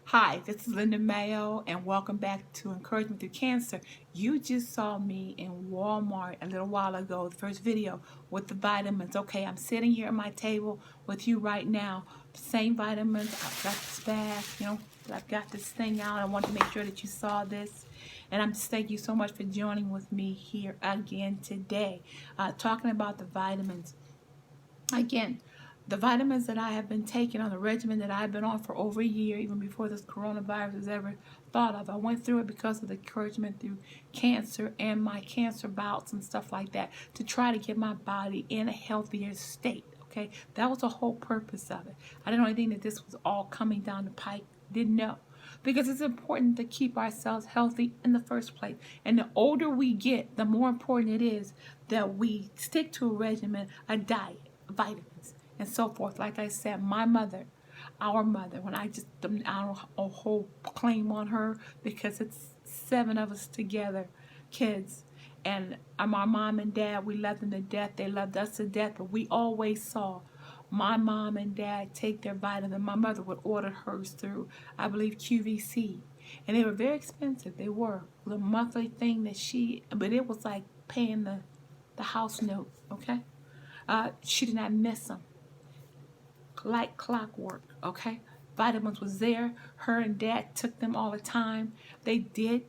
Hi, this is Linda Mayo, and welcome back to Encouragement Through Cancer. You just saw me in Walmart a little while ago, the first video with the vitamins. Okay, I'm sitting here at my table with you right now. Same vitamins. I've got this bag, I've got this thing out. I want to make sure that you saw this. And I'm just thank you so much for joining with me here again today, talking about the vitamins. Again, the vitamins that I have been taking on the regimen that I've been on for over a year, even before this coronavirus was ever thought of. I went through it because of the encouragement through cancer and my cancer bouts and stuff like that to try to get my body in a healthier state. Okay, that was the whole purpose of it. I didn't know anything that this was all coming down the pike. Didn't know. Because it's important to keep ourselves healthy in the first place. And the older we get, the more important it is that we stick to a regimen, a diet, vitamins, and so forth. Like I said, my mother, our mother, when I don't a whole claim on her because it's 7 of us together, kids. And my mom and dad, we loved them to death. They loved us to death. But we always saw my mom and dad take their vitamins. My mother would order hers through, I believe, QVC. And they were very expensive. They were. The monthly thing but it was like paying the house note, okay? She did not miss them. Like clockwork, okay? Vitamins was there. Her and dad took them all the time. They did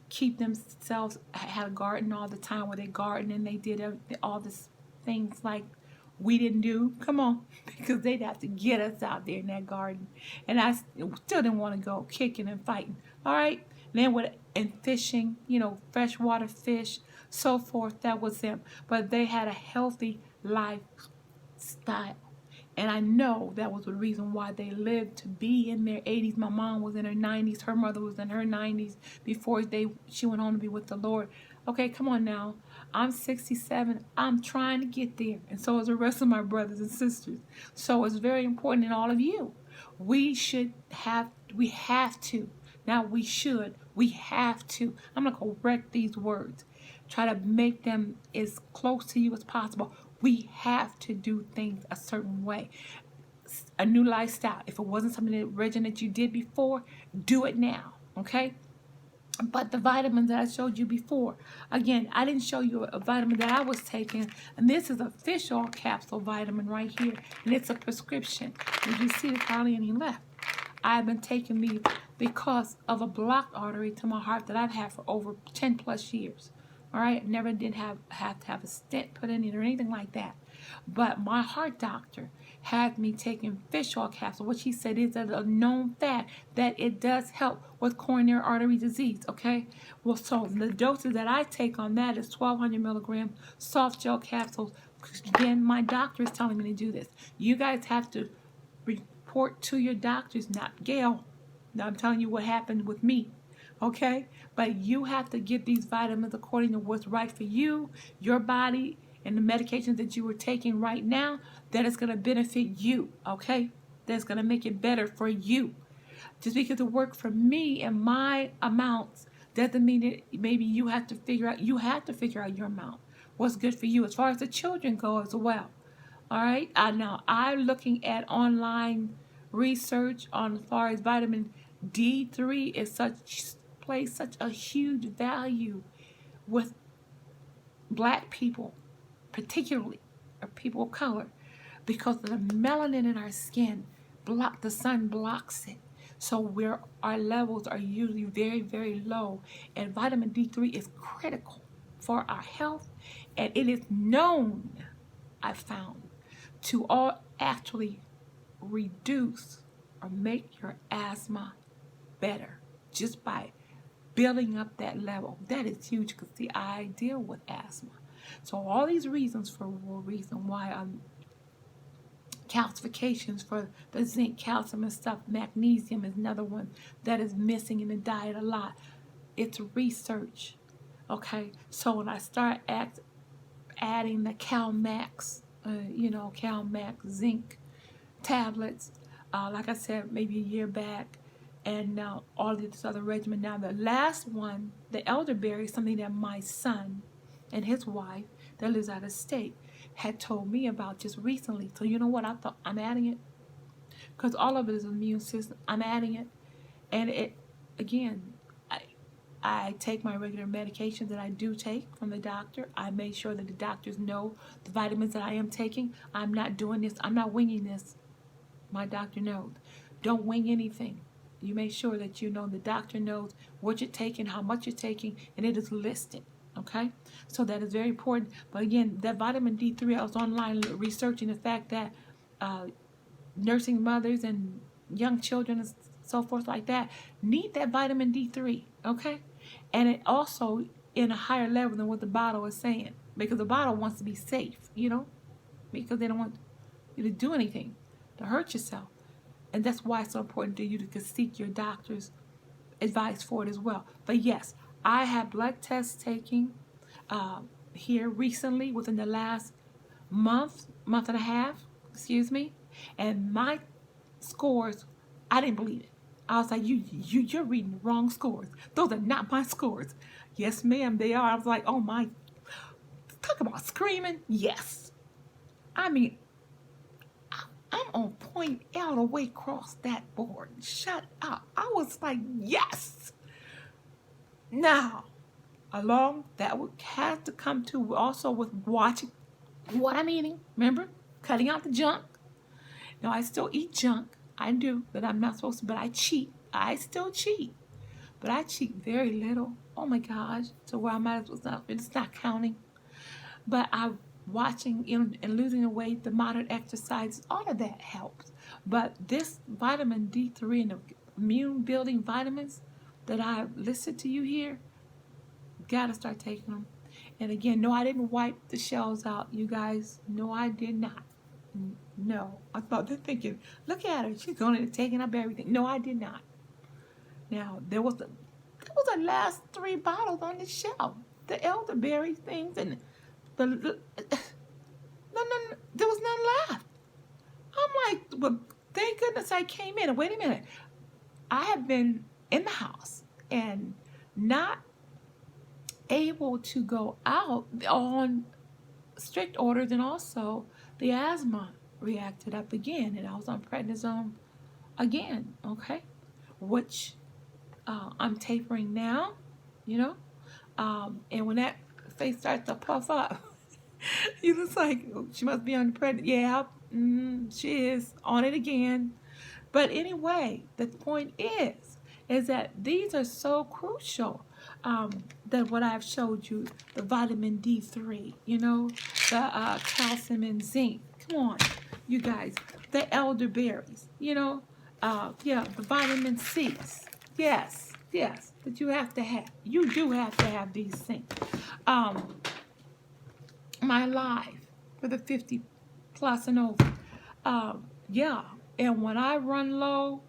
keep themselves, had a garden all the time where they gardened and they did all this things like we didn't do. Come on, because they'd have to get us out there in that garden. And I still didn't want to go kicking and fighting. All right? And fishing, freshwater fish, so forth. That was them. But they had a healthy lifestyle. And I know that was the reason why they lived to be in their 80s. My mom was in her 90s. Her mother was in her 90s before she went home to be with the Lord. Okay, come on now. I'm 67. I'm trying to get there. And so is the rest of my brothers and sisters. So it's very important in all of you. We have to. Now we should. We have to. I'm going to correct these words. Try to make them as close to you as possible. We have to do things a certain way. A new lifestyle. If it wasn't something that you did before, do it now. Okay? But the vitamins that I showed you before, again, I didn't show you a vitamin that I was taking, and this is a fish oil capsule vitamin right here, and it's a prescription. As you see, there's hardly any left. I've been taking these because of a blocked artery to my heart that I've had for over 10 plus years. All right, never did have to have a stent put in it or anything like that. But my heart doctor had me taking fish oil capsule, which he said is a known fact that it does help with coronary artery disease. Okay, well, so the doses that I take on that is 1,200 milligrams soft gel capsules. Again, my doctor is telling me to do this. You guys have to report to your doctors, not Gail. Now I'm telling you what happened with me. Okay? But you have to get these vitamins according to what's right for you, your body, and the medications that you are taking right now that is going to benefit you. Okay? That's going to make it better for you. Just because it worked for me and my amounts doesn't mean that maybe you have to figure out your amount. What's good for you as far as the children go as well. All right? Now, I'm looking at online research on as far as vitamin D3 is plays such a huge value with black people, particularly, or people of color, because of the melanin in our skin. The sun blocks it. So our levels are usually very, very low. And vitamin D3 is critical for our health. And it is known, I found, to all actually reduce or make your asthma better just by building up that level. That is huge because I deal with asthma. So all these reasons why calcifications for the zinc, calcium, and stuff. Magnesium is another one that is missing in the diet a lot. It's research. Okay, so when I start adding the CalMax, CalMax zinc tablets, like I said, maybe a year back, and now all of this other regimen. Now the last one, the elderberry, is something that my son and his wife that lives out of state had told me about just recently. So you know what? I thought I'm adding it because all of it is immune system. I'm adding it, And it, again, I take my regular medication that I do take from the doctor. I make sure that the doctors know the vitamins that I am taking. I'm not doing this. I'm not winging this. My doctor knows. Don't wing anything. You make sure that you know the doctor knows what you're taking, how much you're taking, and it is listed. Okay? So that is very important. But again, that vitamin D3, I was online researching the fact that nursing mothers and young children and so forth like that need that vitamin D3. Okay? And it also in a higher level than what the bottle is saying. Because the bottle wants to be safe, because they don't want you to do anything to hurt yourself. And that's why it's so important to you to seek your doctor's advice for it as well. But yes, I had blood tests taken here recently within the last month and a half, and my scores, I didn't believe it. I was like, you're reading the wrong scores. Those are not my scores. Yes, ma'am, they are. I was like, oh my, talk about screaming. Yes. I mean, I'm on point all the way across that board. Shut up. I was like, yes. Now, along that would have to come to also with watching what I'm eating. Remember? Cutting out the junk. Now, I still eat junk. I do, but I'm not supposed to, but I cheat. I still cheat. But I cheat very little. Oh my gosh. So where I might as well stop. It's not counting. But I'm watching and losing the weight, the moderate exercise, all of that helps. But this vitamin D3 and the immune building vitamins that I listed to you here, gotta start taking them. And again, no, I didn't wipe the shells out, you guys. No, I did not. No, I thought they're thinking, look at her, she's going and taking up everything. No, I did not. Now there was the last 3 bottles on the shelf, the elderberry things, and no, there was none left. I'm like, well, thank goodness I came in. And wait a minute, I have been in the house and not able to go out on strict orders, and also the asthma reacted up again, and I was on prednisone again, okay, which I'm tapering now, and when that face starts to puff up, you just like, oh, she must be on the prednisone. Yeah, she is on it again. But anyway, the point is that these are so crucial. That what I've showed you, the vitamin D3, the calcium and zinc. Come on, you guys, the elderberries, the vitamin C's. Yes, that you have to have. You do have to have these things. My life for the 50 plus and over. And when I run low,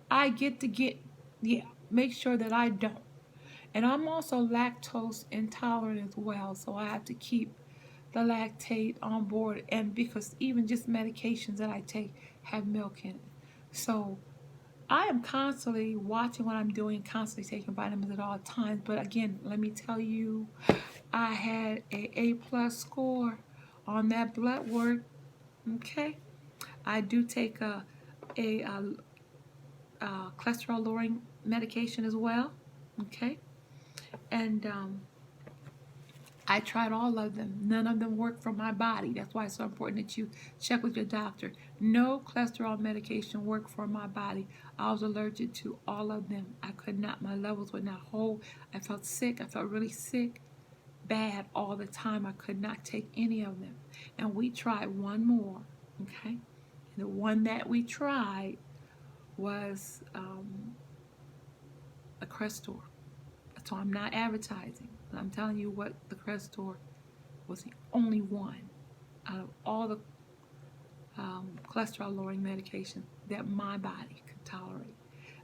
I make sure that I don't. And I'm also lactose intolerant as well, so I have to keep the lactate on board, and because even just medications that I take have milk in it. So I am constantly watching what I'm doing, constantly taking vitamins at all times. But again, let me tell you, I had a A+ score on that blood work. Okay, I do take a cholesterol lowering medication as well. Okay, and I tried all of them. None of them work for my body. That's why it's so important that you check with your doctor. No cholesterol medication worked for my body. I was allergic to all of them. I could not. My levels would not hold. I felt sick. I felt really sick, bad all the time. I could not take any of them. And we tried one more. Okay, and the one that we tried was a Crestor. So I'm not advertising, but I'm telling you what the Crestor was the only one out of all the cholesterol lowering medication that my body could tolerate.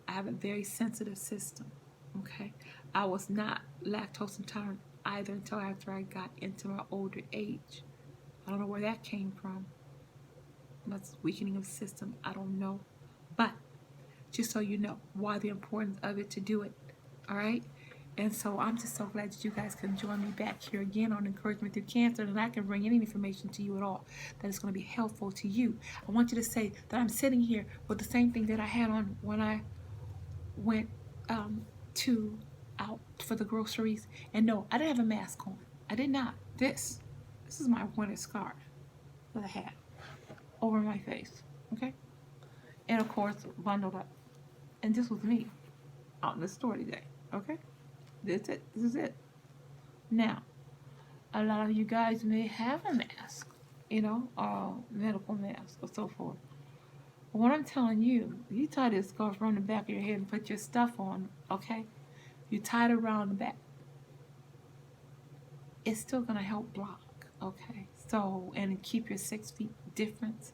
I have a very sensitive system, okay? I was not lactose intolerant either until after I got into my older age. I don't know where that came from. That's weakening of the system. I don't know. But just so you know why the importance of it to do it, all right? And so I'm just so glad that you guys can join me back here again on Encouragement Through Cancer, and I can bring any information to you at all that is going to be helpful to you. I want you to say that I'm sitting here with the same thing that I had on when I went to out for the groceries, and no, I didn't have a mask on. I did not. This is my winter scarf that I had over my face, okay? And of course, bundled up. And this was me out in the store today, okay? That's it. This is it. Now, a lot of you guys may have a mask, medical mask or so forth. But what I'm telling you, you tie this scarf around the back of your head and put your stuff on, okay? You tie it around the back. It's still going to help block, okay? So, and keep your 6 feet difference.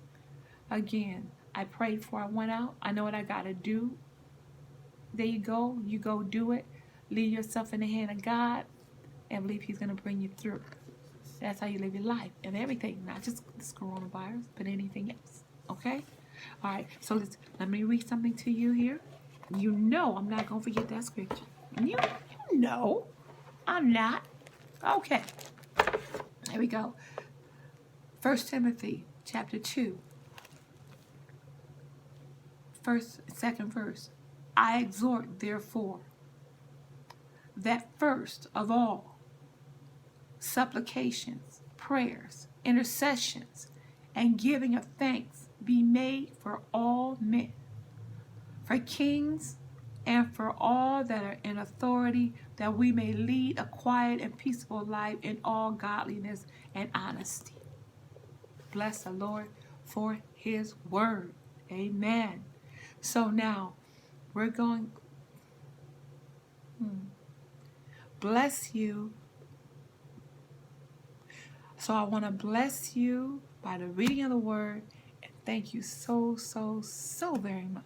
Again, I prayed before I went out. I know what I got to do. There you go. You go do it. Leave yourself in the hand of God and believe He's going to bring you through. That's how you live your life and everything, not just this coronavirus, but anything else, okay? All right, so let me read something to you here. You know I'm not going to forget that scripture. You know I'm not. Okay, here we go. 1 Timothy chapter 2, second verse. I exhort, therefore, that first of all, supplications, prayers, intercessions, and giving of thanks be made for all men, for kings, and for all that are in authority, that we may lead a quiet and peaceable life in all godliness and honesty. Bless the Lord for His word. Amen. So now, we're going bless you. So I want to bless you by the reading of the word, and thank you so very much,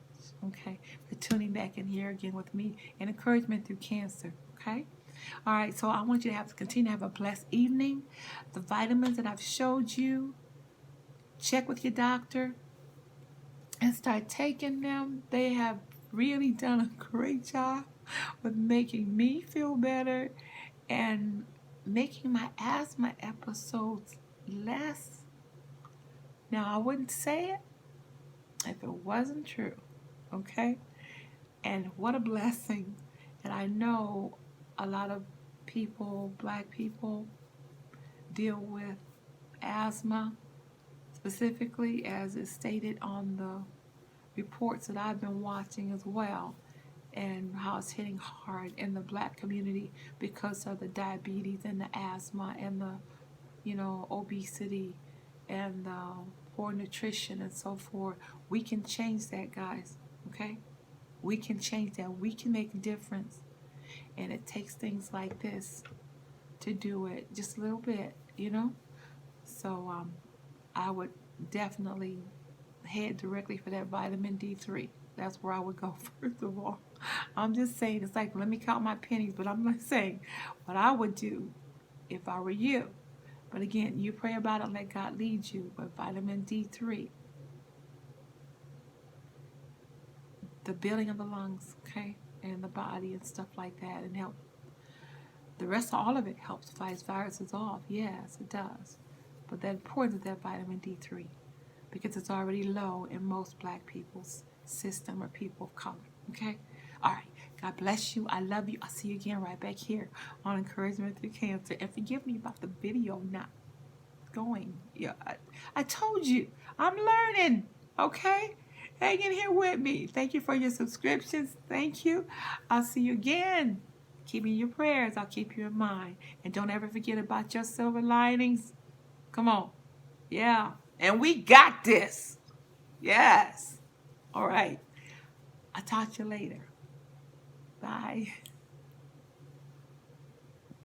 okay, for tuning back in here again with me and encouragement through cancer, okay? All right, so I want you to continue to have a blessed evening. The vitamins that I've showed you, check with your doctor and start taking them. They have really done a great job with making me feel better and making my asthma episodes less. Now, I wouldn't say it if it wasn't true, okay? And what a blessing. And I know a lot of people, black people, deal with asthma, specifically as is stated on the reports that I've been watching as well, and how it's hitting hard in the black community because of the diabetes and the asthma and the, obesity and the poor nutrition and so forth. We can change that, guys, okay? We can change that. We can make a difference. And it takes things like this to do it, just a little bit, So I would definitely head directly for that vitamin D3. That's where I would go first of all. I'm just saying, it's like, let me count my pennies, but I'm not saying what I would do if I were you. But again, you pray about it, let God lead you. But vitamin D3, the building of the lungs, okay, and the body and stuff like that, and help. The rest of all of it helps fight viruses off. Yes, it does. But the importance of that vitamin D3, because it's already low in most black people's system or people of color. Okay? All right. God bless you. I love you. I'll see you again right back here on Encouragement Through Cancer. And forgive me about the video not going. Yeah, I told you. I'm learning. Okay? Hang in here with me. Thank you for your subscriptions. Thank you. I'll see you again. Keep me in your prayers. I'll keep you in mind. And don't ever forget about your silver linings. Come on. Yeah. And we got this. Yes. All right. I'll talk to you later. Bye.